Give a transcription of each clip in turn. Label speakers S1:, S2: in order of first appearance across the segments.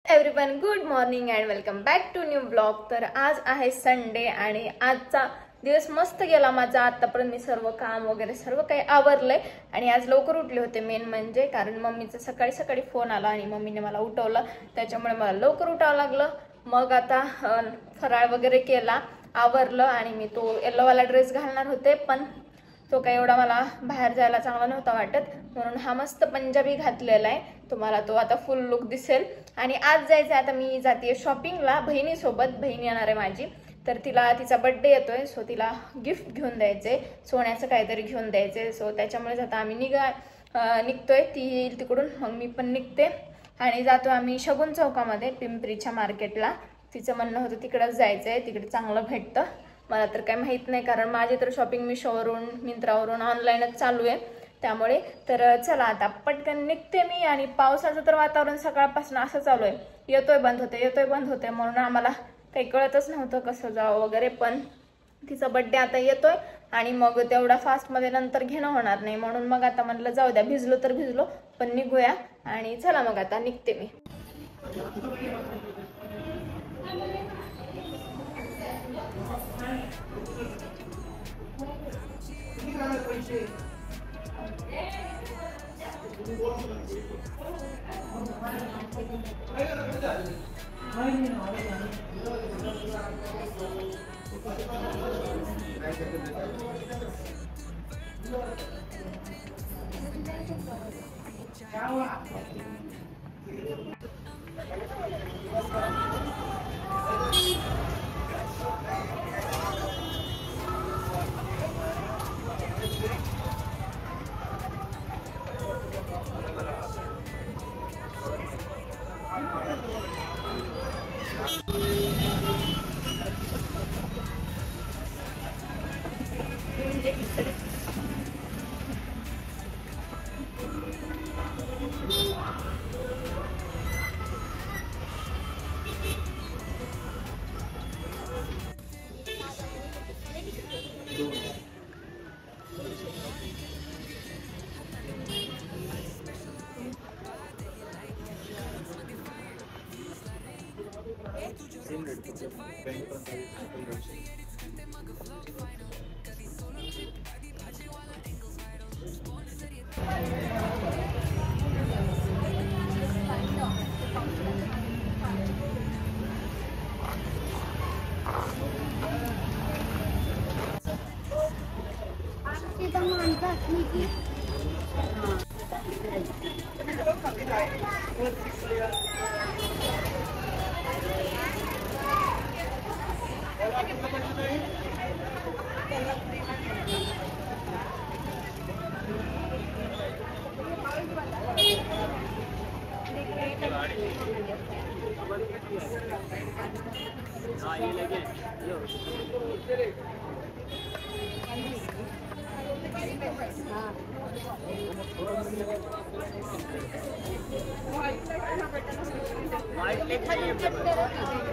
S1: Everyone good morning and welcome back to new blog. तर आज आहे संडे आणि आजचा दिवस मस्त गेला माझा। आतापर्यंत मी सर्व काम वगैरे सर्व काही आवरलंय आणि आज लवकर उठले होते मेन म्हणजे, कारण मम्मीचा सकाळी सकाळी फोन आला आणि मम्मीने मला उठवलं, त्याच्यामुळे मला लवकर उठावं लागलं। मग आता फराळ वगैरे केला, आवरलं आणि मी तो येल्लोवाला ड्रेस घालणार होते, पण तो काही एवढा मला बाहेर जायला चांगला नव्हता वाटत, म्हणून हा मस्त पंजाबी घातलेला आहे। तुम्हाला तो आता फुल लुक दिसेल। आणि आज जायचं आता मी जाते शॉपिंगला बहिणीसोबत। बहीण येणार आहे माझी, तर तिला तिचा बर्थडे येतोय, सो तिला गिफ्ट घेऊन द्यायचे, सोन्याचं काहीतरी घेऊन द्यायचे। सो त्याच्यामुळे आता आम्ही निघतोय, ती येईल तिकडून, मग मी पण निघते आणि जातो आम्ही शगुन चौकामध्ये पिंपरीच्या मार्केटला। तिचं म्हणणं होतं तिकडंच जायचंय, तिकडे चांगलं भेटतं। मला तर काही माहित नाही, कारण माझी तर शॉपिंग मिशोवरून मिंत्रावरून ऑनलाईनच चालू आहे, त्यामुळे तर चला आता पटकन निघते मी। आणि पावसाचं तर वातावरण सकाळपासून असं चालू आहे, येतोय बंद होते येतोय बंद होते, म्हणून आम्हाला काही कळतच नव्हतं कसं जावं वगैरे। पण तिचा बर्थडे आता येतोय आणि मग तेवढा फास्टमध्ये नंतर घेणं होणार नाही, म्हणून मग आता म्हणलं जाऊ द्या, भिजलो तर भिजलो पण निघूया। आणि चला मग आता निघते मी।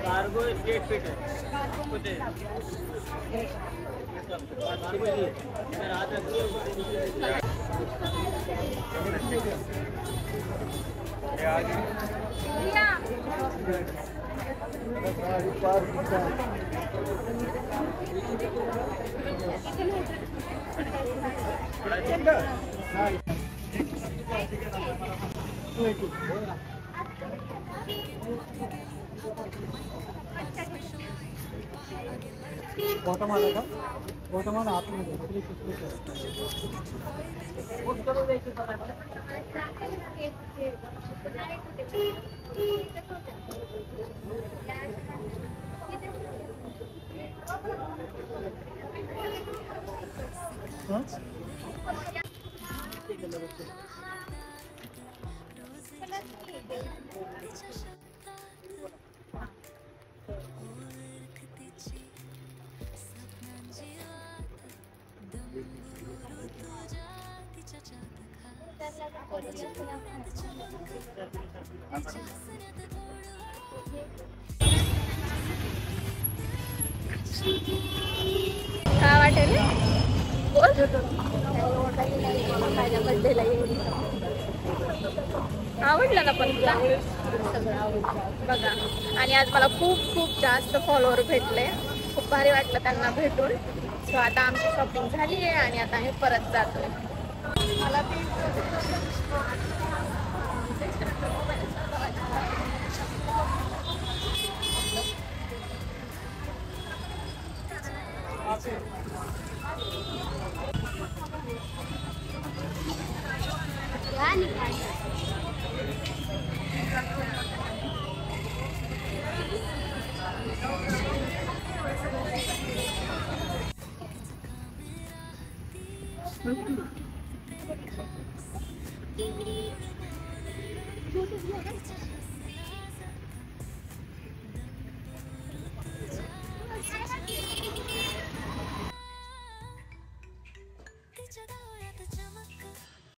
S2: कार्गो स्टेट फिट है कुछ गौतम आतमध्ये
S1: काय वाटेल बोल।
S3: माझ्या बर्थडेला येईल
S1: आवडलं ना पण तुला बघा. आणि आज मला खूप खूप जास्त फॉलोअर भेटले, खूप भारी वाटलं त्यांना भेटून. सो आता आमची शॉपिंग झाली आहे आणि आता आम्ही परत जातोय. मला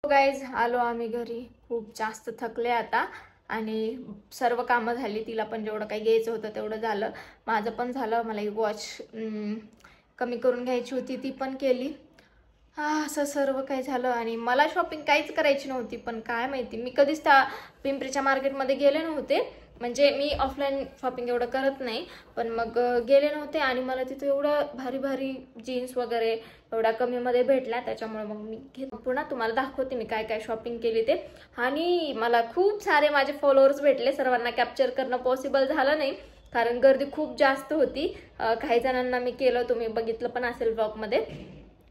S1: गाईज आलो आम्ही घरी. खूप जास्त थकले आता आणि सर्व कामं झाली. तिला पण जेवढं काही घ्यायचं होतं तेवढं झालं, माझं पण झालं. मला एक वॉच कमी करून घ्यायची होती, ती पण केली. असं सर्व काही झालं. आणि मला शॉपिंग काहीच करायची नव्हती, पण काय माहिती मी कधीच त्या पिंपरीच्या मार्केटमध्ये गेले नव्हते. म्हणजे मी ऑफलाईन शॉपिंग एवढं करत नाही, पण मग गेले नव्हते आणि मला तिथं एवढं भारी भारी जीन्स वगैरे एवढ्या कमीमध्ये भेटल्या, त्याच्यामुळे मग मी पुन्हा तुम्हाला दाखवते मी काय काय शॉपिंग केली ते. आणि मला खूप सारे माझे फॉलोअर्स भेटले. सर्वांना कॅप्चर करणं पॉसिबल झालं नाही कारण गर्दी खूप जास्त होती. काही जणांना मी केलं, तुम्ही बघितलं पण असेल ब्लॉगमध्ये.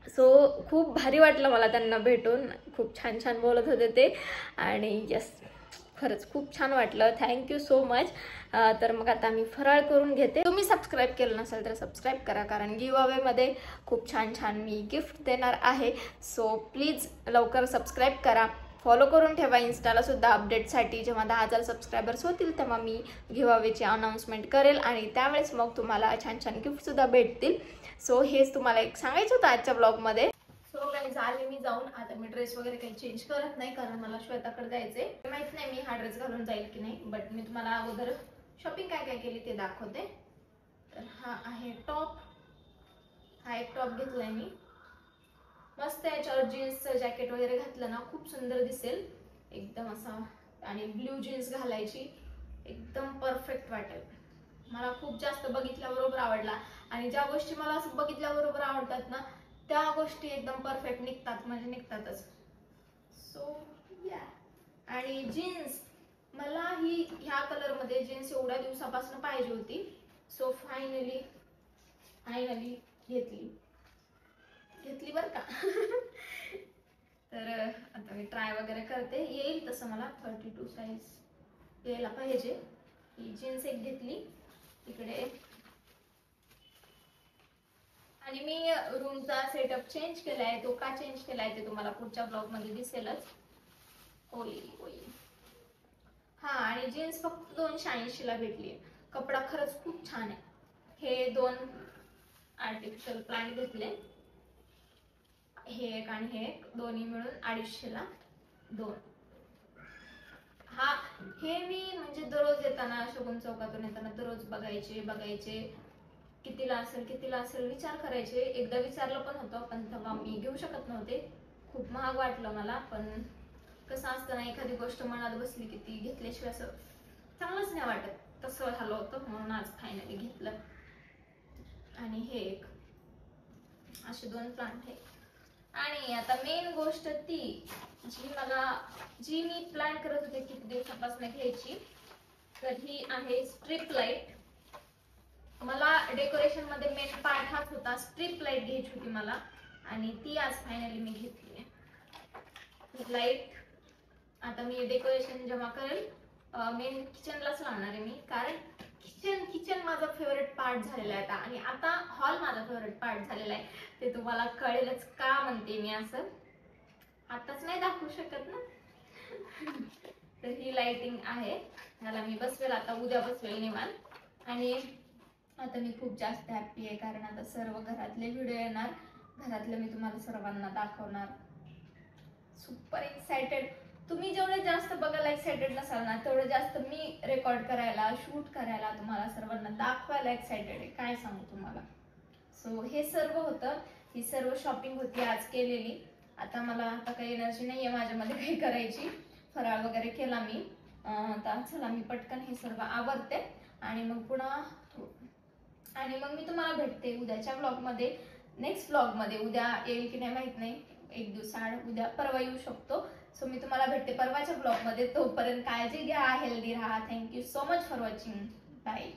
S1: सो खूप भारी वाटलं मला त्यांना भेटून. खूप छान छान बोलत होते ते आणि यस खरंच खूप छान वाटलं. Thank you so much. तर मग आता मी फराळ करून घेते. तुम्ही सबस्क्राईब केलं नसेल तर सबस्क्राईब करा, कारण गिव्ह अवेमध्ये खूप छान छान मी गिफ्ट देणार आहे. सो प्लीज लवकर सबस्क्राईब करा, फॉलो करून ठेवा इंस्टाला सुद्धा अपडेटसाठी. जेव्हा 10,000 सबस्क्रायबर्स होतील तेव्हा मी गिव्ह अवेची अनाउन्समेंट करेल आणि त्यावेळेस मग तुम्हाला छान छान गिफ्टसुद्धा भेटतील. सो हेच तुम्हाला एक सांगायचं होतं आजच्या ब्लॉगमध्ये. सो गाईज आले मी जाऊन. आता मी ड्रेस वगैरे काही चेंज करत नाही कारण मला श्वेताकडे जायचंय. माहित नाही मी हा ड्रेस घालून जाईल की नाही, बट मी तुम्हाला अगोदर शॉपिंग काय काय केली ते दाखवते. तर हा आहे टॉप. हा एक टॉप घेतलाय मी. मस्त याच्यावर जीन्सचं जॅकेट वगैरे घातलं ना खूप सुंदर दिसेल एकदम असा. आणि ब्ल्यू जीन्स घालायची एकदम परफेक्ट वाटेल. मला खूप जास्त बघितल्याबरोबर आवडला. आणि ज्या गोष्टी मला असं बघितल्याबरोबर आवडतात ना त्या गोष्टी एकदम परफेक्ट निघतात, म्हणजे निघतातच. सो या. आणि जीन्स मला ही ह्या कलरमध्ये जीन्स एवढ्या दिवसापासून पाहिजे होती. सो फायनली घेतली बरं का. तर आता मी ट्राय वगैरे करते, येईल तसं मला 32 साईज यायला पाहिजे. ही जीन्स एक घेतली इकडे. आणि मी रूमचा सेटअप चेंज केलाय. तो का चेंज केलाय ते तुम्हाला पुढच्या ब्लॉग मध्ये दिसेलच. हा. आणि जीन्स फक्त 280 ला भेटली. कपडा खरंच खूप छान आहे. हे 2 आर्टिफिशियल प्लांट घेतले, हे एक आणि हे एक, दोन्ही मिळून 250 ला 2. हा हे मी म्हणजे दररोज येताना शोभून चौकातून येताना दररोज बघायचे कितीला असेल विचार करायचे. एकदा विचारलं पण होतं, पण तेव्हा मी घेऊ शकत नव्हते, खूप महाग वाटलं मला. पण कसं असतं ना, एखादी गोष्ट मनात बसली की ती घेतल्याशिवाय असं चांगलंच नाही वाटत, तसं झालं होतं. म्हणून आज फायनली घेतलं. आणि हे एक असे 2 प्लांट आहे. आणि आता मेन गोष्ट ती जी मी प्लॅन करत होते किती दिवसापासून घ्यायची, तर ही आहे स्ट्रीप लाईट. मला डेकोरेशन मध्ये मेन पार्ट हाच होता, स्ट्रीप लाईट घ्यायची होती मला. आणि ती आज फायनली मी घेतली आहे लाईट. आता मी डेकोरेशन जेव्हा करेल मेन किचनलाच लावणार आहे मी, कारण किचन माझा फेवरेट पार्ट झालेला आहे आता. आणि आता हॉल माझा फेवरेट पार्ट झालेला आहे. ते तुम्हाला कळेलच का म्हणते मी असं, आताच नाही दाखवू शकत ना. तर ही लाइटिंग आहे, ह्याला मी बसवेल आता, उद्या बसवेल निवांत. आणि आता मी खूप जास्त हॅप्पी आहे कारण आता सर्व घरातले व्हिडिओ येणार, घरातले मी तुम्हाला सर्वांना दाखवणार. Super excited. तुम्ही जेवढे जास्त बघायला एक्साइटेड नसाल ना, तेवढं जास्त मी रेकॉर्ड करायला, शूट करायला, तुम्हाला सर्वांना दाखवायला एक्साइटेड आहे, काय सांगू तुम्हाला. सो हे सर्व होतं, ही सर्व शॉपिंग होती आज केलेली. आता काही एनर्जी नाहीये माझ्यामध्ये काही करायची. फराळ वगैरे केला मी. तर चला मी पटकन हे सर्व आवरते आणि मग पुन्हा मी तुम्हाला भेटते उद्याच्या व्लॉगमध्ये. नेक्स्ट व्लॉगमध्ये उद्या येईल की नाही माहित नाही, एक दिवसाआड उद्या परवा येऊ शकतो. सो मी तुम्हाला भेटते परवाच्या व्लॉगमध्ये. तोपर्यंत काळजी घ्या, हेल्दी राहा. Thank you so much for watching. Bye.